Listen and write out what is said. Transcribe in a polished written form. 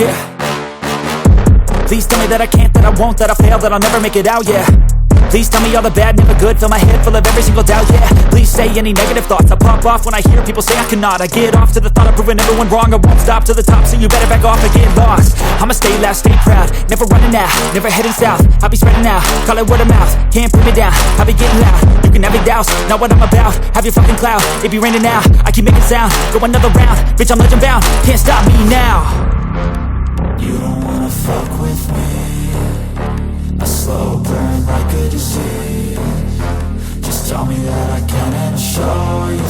yeah. Please tell me that I can't, that I won't, that I'll fail, that I'll never make it out, yeah. Please tell me all the bad, never good, fill my head full of every single doubt, yeah. Please say any negative thoughts, I pop off when I hear people say I cannot. I get off to the thought of proving everyone wrong, I won't stop to the top, so you better back off and get lost. I'ma stay loud, stay proud, never running out, never heading south. I'll be spreading out, call it word of mouth, can't put me down, I'll be getting loud. You can have your doubts, not what I'm about, have your fucking cloud, it be raining now, I keep making sound, go another round, bitch I'm legend bound, can't stop me now. You don't wanna fuck with me, a slow burn like a disease. Just tell me that I can and I'll show you